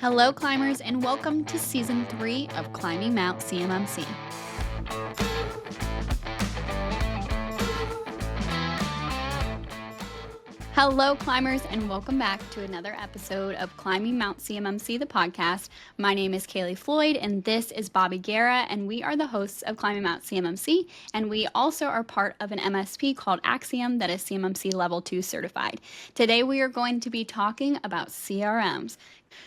Hello, climbers, and welcome to Season 3 of Climbing Mount CMMC. Hello, climbers, and welcome back to another episode of Climbing Mount CMMC, the podcast. My name is Kaleigh Floyd, and this is Guerra, and we are the hosts of Climbing Mount CMMC, and we also are part of an MSP called Axiom that is CMMC Level 2 certified. Today, we are going to be talking about CRMs.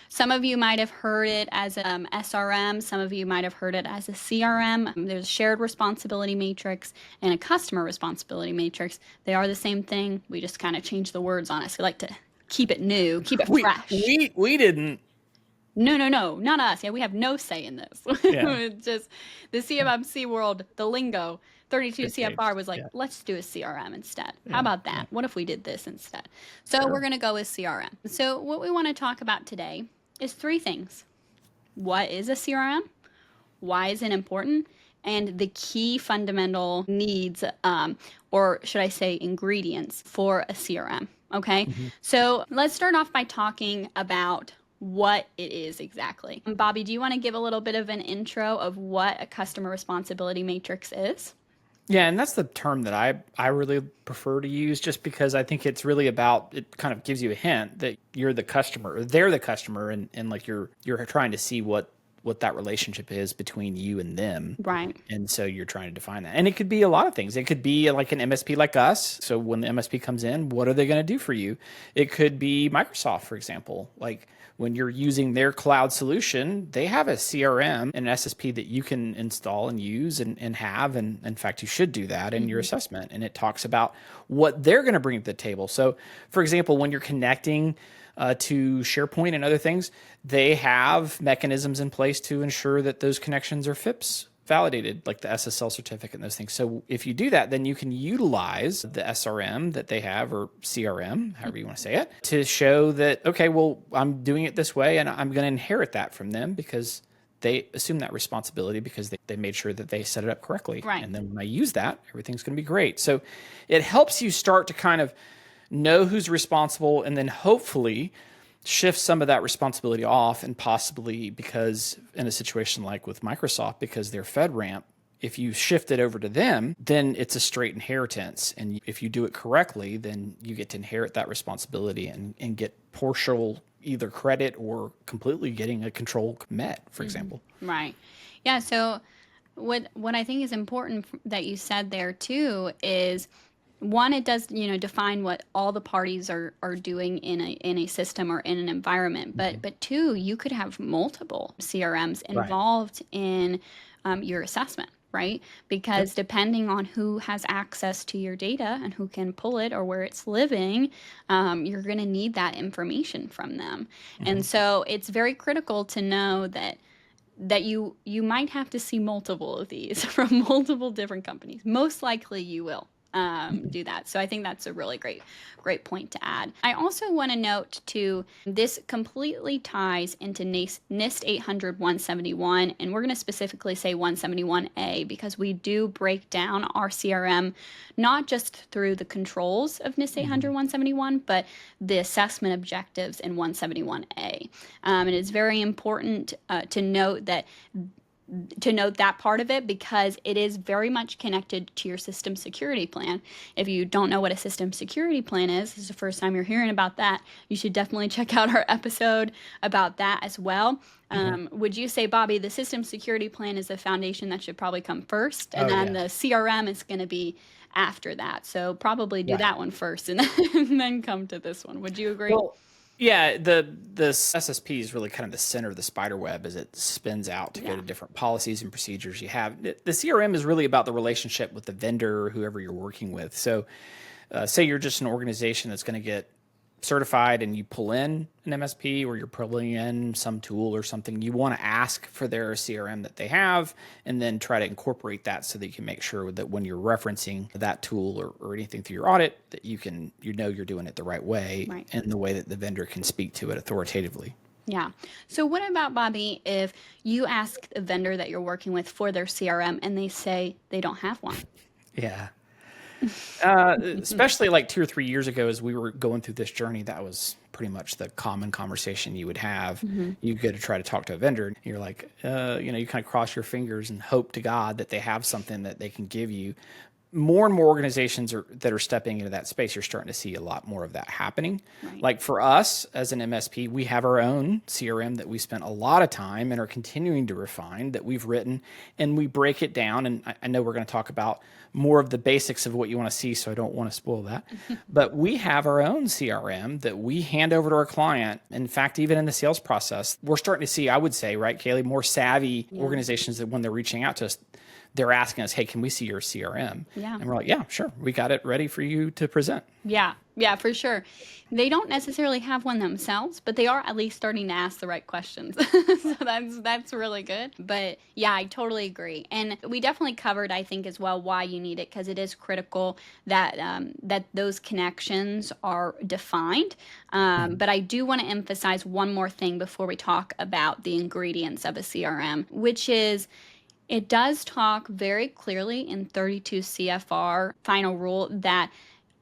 Some of you might have heard it as SRM. Some of you might have heard it as a CRM. There's a shared responsibility matrix and a customer responsibility matrix. They are the same thing. We just kind of change the words on us. We like to keep it new, keep it fresh. We didn't. No, not us. Yeah, we have no say in this. Yeah. It's just the CMMC world, the lingo. 32 CFR was like, let's do a CRM instead. How about that? What if we did this instead? So we're going to go with CRM. So what we want to talk about today is three things. What is a CRM? Why is it important? And the key fundamental needs, or should I say ingredients for a CRM. Okay. So let's start off by talking about what it is exactly. Bobby, do you want to give a little bit of an intro of what a customer responsibility matrix is? Yeah, and that's the term that I really prefer to use, just because I think it's really about, it kind of gives you a hint that you're the customer, or they're the customer, and like you're trying to see what that relationship is between you and them. Right. And so you're trying to define that. And it could be a lot of things. It could be like an MSP like us. So when the MSP comes in, what are they going to do for you? It could be Microsoft, for example. Like when you're using their cloud solution, they have a CRM and an SSP that you can install and use and have. And in fact, you should do that in your assessment. And it talks about what they're going to bring to the table. So for example, when you're connecting to SharePoint and other things, they have mechanisms in place to ensure that those connections are FIPS validated, like the SSL certificate and those things. So if you do that, then you can utilize the SRM that they have, or CRM, however you want to say it, to show that, okay, well, I'm doing it this way and I'm going to inherit that from them because they assume that responsibility because they made sure that they set it up correctly. Right. And then when I use that, everything's going to be great. So it helps you start to kind of know who's responsible, and then hopefully shift some of that responsibility off. And possibly, because in a situation like with Microsoft, because they're FedRAMP, if you shift it over to them, then it's a straight inheritance. And if you do it correctly, then you get to inherit that responsibility and get partial either credit or completely getting a control met, for example. Right. Yeah. So what I think is important that you said there too is, one, it does, define what all the parties are doing in a system or in an environment. But two, you could have multiple CRMs involved in your assessment, right? Because depending on who has access to your data and who can pull it or where it's living, you're going to need that information from them. And so it's very critical to know that you might have to see multiple of these from multiple different companies. Most likely you will. Do that. So I think that's a really great point to add. I also want to note too, this completely ties into NIST 800-171, and we're going to specifically say 171A because we do break down our CRM not just through the controls of NIST 800-171, but the assessment objectives in 171A. And it's very important to note that part of it, because it is very much connected to your system security plan. If you don't know what a system security plan is, this is the first time you're hearing about that, you should definitely check out our episode about that as well. Would you say, Bobby, the system security plan is the foundation that should probably come first, and then the CRM is going to be after that? So probably do that one first and then come to this one. Would you agree? Well, yeah, the SSP is really kind of the center of the spider web as it spins out to go to different policies and procedures you have. The CRM is really about the relationship with the vendor or whoever you're working with. So say you're just an organization that's going to get certified and you pull in an MSP, or you're pulling in some tool or something, you want to ask for their CRM that they have and then try to incorporate that so that you can make sure that when you're referencing that tool or anything through your audit, that you're doing it the right way and the way that the vendor can speak to it authoritatively. Yeah. So what about, Bobby, if you ask the vendor that you're working with for their CRM and they say they don't have one? Yeah. Especially like 2 or 3 years ago, as we were going through this journey, that was pretty much the common conversation you would have. Mhm. You go to try to talk to a vendor, and you're like, you kind of cross your fingers and hope to God that they have something that they can give you. More and more organizations that are stepping into that space. You're starting to see a lot more of that happening. Right. Like for us as an MSP, we have our own CRM that we spent a lot of time and are continuing to refine, that we've written, and we break it down. And I know we're going to talk about more of the basics of what you want to see, so I don't want to spoil that. But we have our own CRM that we hand over to our client. In fact, even in the sales process, we're starting to see, I would say, right, Kaleigh, more savvy organizations that when they're reaching out to us, they're asking us, hey, can we see your CRM? Yeah. And we're like, yeah, sure. We got it ready for you to present. Yeah, yeah, for sure. They don't necessarily have one themselves, but they are at least starting to ask the right questions. So that's really good. But yeah, I totally agree. And we definitely covered, I think, as well why you need it, because it is critical that that those connections are defined. But I do want to emphasize one more thing before we talk about the ingredients of a CRM, which is it does talk very clearly in 32 CFR final rule that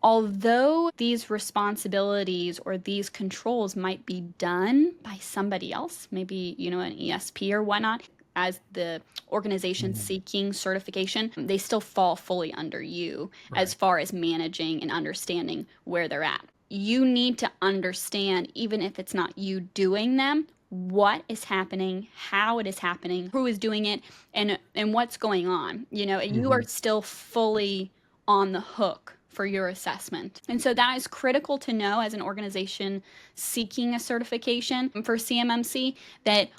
although these responsibilities or these controls might be done by somebody else, maybe, an ESP or whatnot, as the organization seeking certification, they still fall fully under you as far as managing and understanding where they're at. You need to understand, even if it's not you doing them, what is happening, how it is happening, who is doing it, and what's going on. You are still fully on the hook for your assessment. And so that is critical to know as an organization seeking a certification for CMMC, that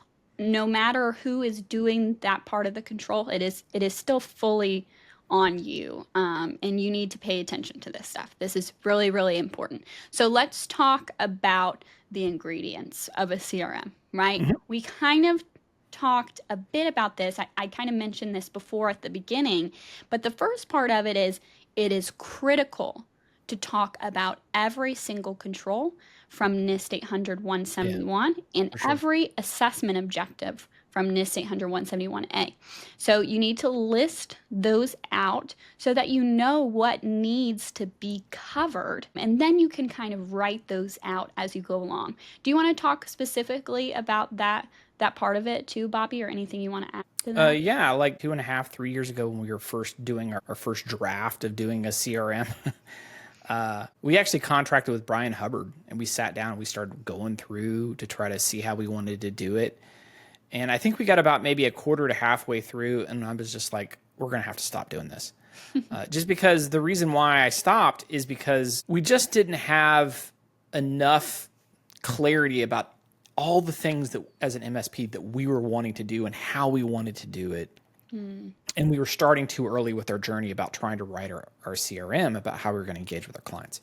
no matter who is doing that part of the control, it is still fully on you. And you need to pay attention to this stuff. This is really, really important. So let's talk about the ingredients of a CRM, right? We kind of talked a bit about this. I kind of mentioned this before at the beginning, but the first part of it is critical to talk about every single control from NIST 800-171 and sure. every assessment objective from NIST 800-171A. So you need to list those out so that you know what needs to be covered, and then you can kind of write those out as you go along. Do you want to talk specifically about that part of it too, Bobby, or anything you want to add to that? Yeah, like 2.5, 3 years ago when we were first doing our first draft of doing a CRM, we actually contracted with Brian Hubbard, and we sat down and we started going through to try to see how we wanted to do it. And I think we got about maybe a quarter to halfway through, and I was just like, we're going to have to stop doing this. Just because the reason why I stopped is because we just didn't have enough clarity about all the things that as an MSP that we were wanting to do and how we wanted to do it. And we were starting too early with our journey about trying to write our CRM about how we were going to engage with our clients.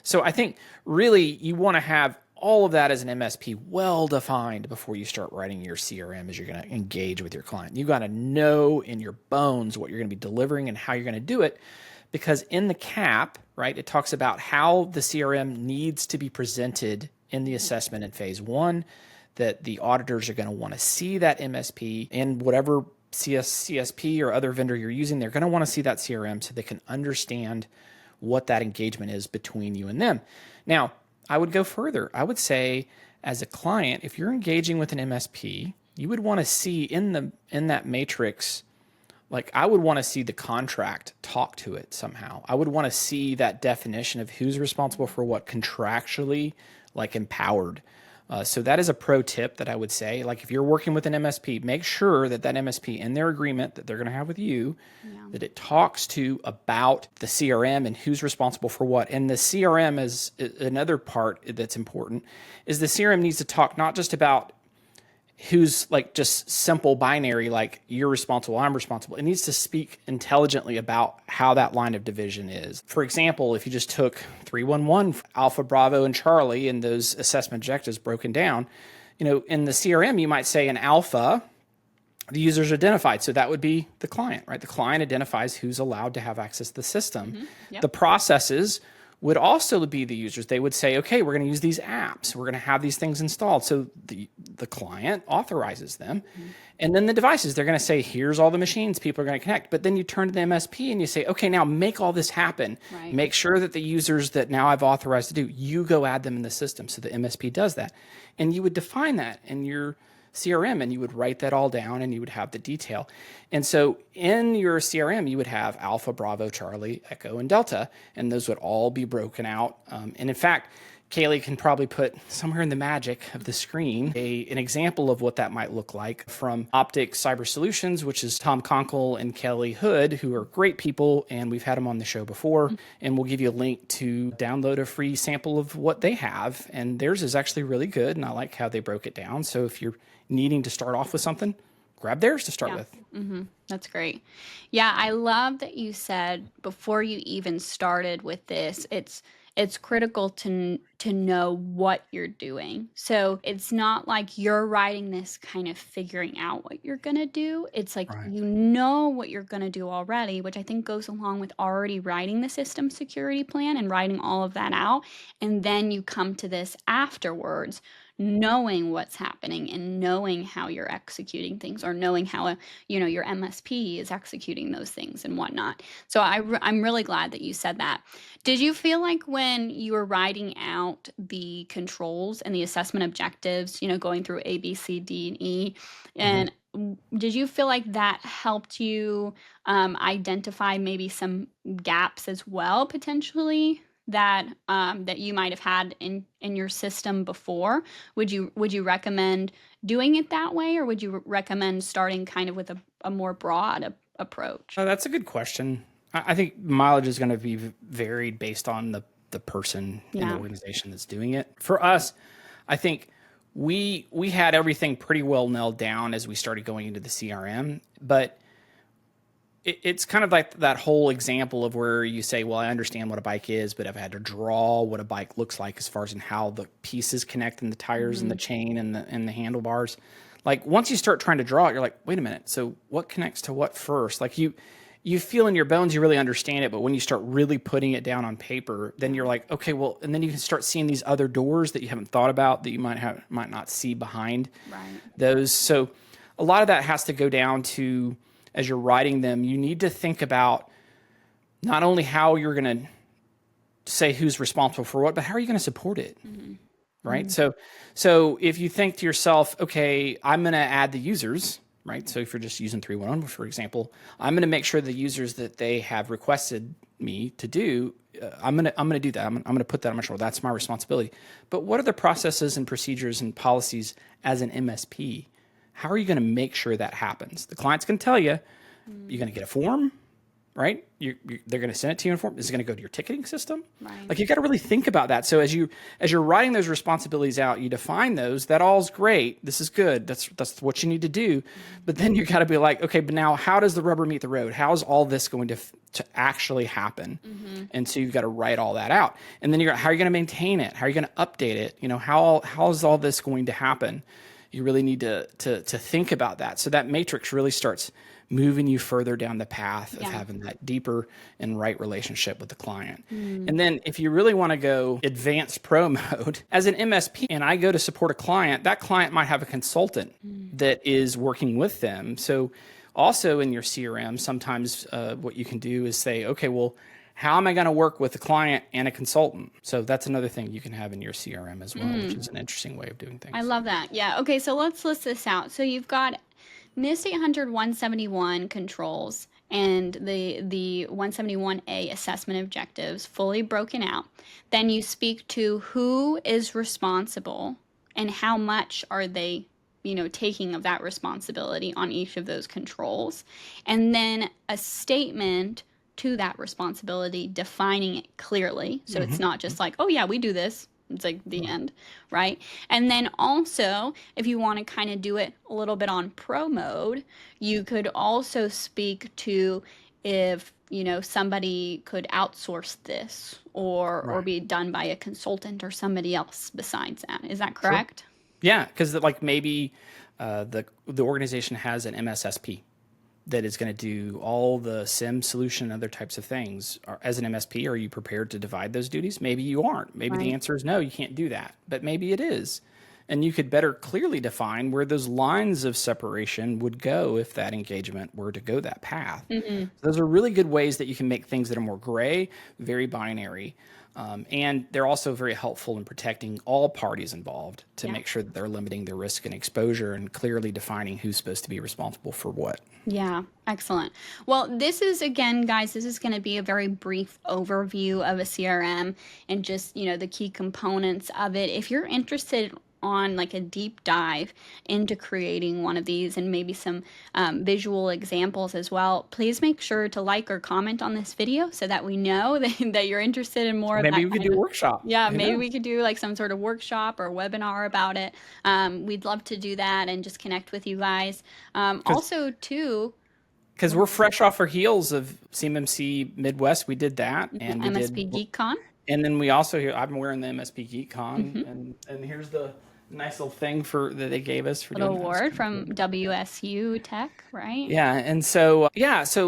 So I think really you want to have all of that as an MSP well defined before you start writing your CRM as you're going to engage with your client. You got to know in your bones what you're going to be delivering and how you're going to do it, because in the CAP, right, it talks about how the CRM needs to be presented in the assessment in phase one, that the auditors are going to want to see that MSP and whatever CSP or other vendor you're using, they're going to want to see that CRM so they can understand what that engagement is between you and them. Now, I would go further. I would say as a client, if you're engaging with an MSP, you would want to see in that matrix, like I would want to see the contract talk to it somehow. I would want to see that definition of who's responsible for what contractually, like empowered. So that is a pro tip that I would say. Like if you're working with an MSP, make sure that MSP in their agreement that they're going to have with you, that it talks to about the CRM and who's responsible for what. And the CRM is another part that's important, is the CRM needs to talk not just about who's like just simple binary, like you're responsible, I'm responsible. It needs to speak intelligently about how that line of division is. For example, if you just took 311, Alpha, Bravo, and Charlie, and those assessment objectives broken down, in the CRM, you might say an Alpha, the user's identified. So that would be the client, right? The client identifies who's allowed to have access to the system. The processes would also be the users. They would say, okay, we're going to use these apps. We're going to have these things installed. So the client authorizes them. And then the devices, they're going to say, here's all the machines people are going to connect. But then you turn to the MSP and you say, okay, now make all this happen. Right. Make sure that the users that now I've authorized to do, you go add them in the system. So the MSP does that. And you would define that in your CRM, and you would write that all down, and you would have the detail. And so in your CRM, you would have Alpha, Bravo, Charlie, Echo, and Delta, and those would all be broken out. And in fact, Kaleigh can probably put somewhere in the magic of the screen an example of what that might look like from Optic Cyber Solutions, which is Tom Conkle and Kelly Hood, who are great people, and we've had them on the show before. And we'll give you a link to download a free sample of what they have. And theirs is actually really good, and I like how they broke it down. So if you're needing to start off with something, grab theirs to start with. That's great. Yeah, I love that you said before you even started with this, it's critical to know what you're doing. So it's not like you're writing this kind of figuring out what you're going to do. It's like you know what you're going to do already, which I think goes along with already writing the system security plan and writing all of that out. And then you come to this afterwards, knowing what's happening and knowing how you're executing things, or knowing how your MSP is executing those things and whatnot. So I'm really glad that you said that. Did you feel like when you were writing out the controls and the assessment objectives, going through A, B, C, D, and E, and did you feel like that helped you identify maybe some gaps as well, potentially, that you might have had in your system before? Would you recommend doing it that way, or would you recommend starting kind of with a more broad approach? That's a good question. I think mileage is going to be varied based on the person in the organization that's doing it. For us, I think we had everything pretty well nailed down as we started going into the CRM, but it's kind of like that whole example of where you say, well, I understand what a bike is, but I've had to draw what a bike looks like as far as in how the pieces connect, and the tires and the chain and the handlebars. Like once you start trying to draw it, you're like, wait a minute. So what connects to what first? Like you feel in your bones, you really understand it. But when you start really putting it down on paper, then you're like, okay, well, and then you can start seeing these other doors that you haven't thought about that you might not see behind those. So a lot of that has to go down to, as you're writing them, you need to think about not only how you're going to say who's responsible for what, but how are you going to support it? Right. So if you think to yourself, okay, I'm going to add the users, right? So if you're just using 311, for example, I'm going to make sure the users that they have requested me to do, I'm going to do that. I'm going to put that on my shoulder. That's my responsibility. But what are the processes and procedures and policies as an MSP? How are you going to make sure that happens? The client's going to tell you, you're going to get a form, right? They're going to send it to you in a form. Is it going to go to your ticketing system? Right. Like you got to really think about that. So as you're writing those responsibilities out, you define those. That all's great. This is good. That's what you need to do. But then you got to be like, okay, but now how does the rubber meet the road? How is all this going to actually happen? And so you've got to write all that out. And then how are you going to maintain it? How are you going to update it? How is all this going to happen? You really need to think about that. So that matrix really starts moving you further down the path of having that deeper and right relationship with the client. And then if you really want to go advanced pro mode, as an MSP, and I go to support a client, that client might have a consultant that is working with them. So also in your CRM, sometimes what you can do is say, okay, well, how am I going to work with a client and a consultant? So that's another thing you can have in your CRM as well, which is an interesting way of doing things. I love that. Yeah. Okay, so let's list this out. So you've got NIST 800-171 controls and the 171A assessment objectives fully broken out. Then you speak to who is responsible and how much are they taking of that responsibility on each of those controls. And then a statement to that responsibility, defining it clearly. So it's not just like, oh yeah, we do this. It's like the end, right? And then also, if you want to kind of do it a little bit on pro mode, you could also speak to if, somebody could outsource this or be done by a consultant or somebody else besides that. Is that correct? Sure. Yeah, because like maybe the organization has an MSSP. that is going to do all the SIM solution and other types of things. As an MSP, are you prepared to divide those duties? Maybe you aren't. Maybe the Right. answer is no, you can't do that. But maybe it is. And you could better clearly define where those lines of separation would go if that engagement were to go that path. Mm-hmm. Those are really good ways that you can make things that are more gray, very binary. And they're also very helpful in protecting all parties involved to Yeah. make sure that they're limiting the risk and exposure and clearly defining who's supposed to be responsible for what. Yeah, excellent. Well, this is, again, guys, this is going to be a very brief overview of a CRM and just, the key components of it. If you're interested on like a deep dive into creating one of these and maybe some visual examples as well, please make sure to like or comment on this video so that we know that you're interested in more of Maybe that we could kind do a of. workshop. Yeah, Who maybe knows? we could do like some sort of workshop or webinar about it. We'd love to do that and just connect with you guys. Also, too, Because we're fresh off our heels of CMMC Midwest. We did that. And we MSP did. GeekCon. And then we also, I'm wearing the MSP GeekCon. Mm-hmm. And here's the nice little thing that they gave us for Little doing that. award from WSU Tech, right? Yeah, and so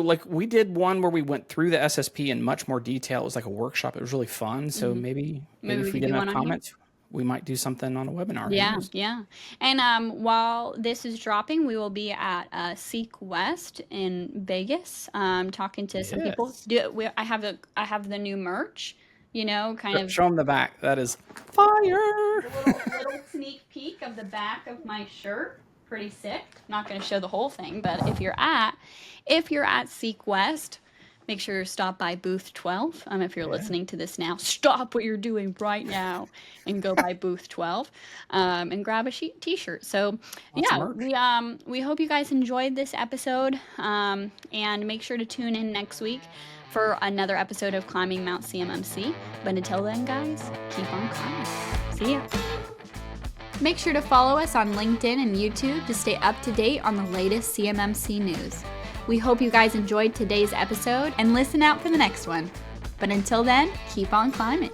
like we did one where we went through the SSP in much more detail. It was like a workshop. It was really fun. So maybe Maybe we if we could do didn't one have on here. comments, we might do something on a webinar. Who Yeah, knows? yeah. And while this is dropping, we will be at Seek West in Vegas, talking to some people. Yes. I have the new merch, kind of Show them the back. That is fire. little sneak peek of the back of my shirt. Pretty sick. Not going to show the whole thing, but if you're at Seek West, make sure you stop by booth 12. If you're listening to this now, stop what you're doing right now and go by booth 12 and grab a t-shirt. So we hope you guys enjoyed this episode, and make sure to tune in next week for another episode of Climbing Mount CMMC. But until then, guys, keep on climbing. See ya. Make sure to follow us on LinkedIn and YouTube to stay up to date on the latest CMMC news. We hope you guys enjoyed today's episode and listen out for the next one. But until then, keep on climbing.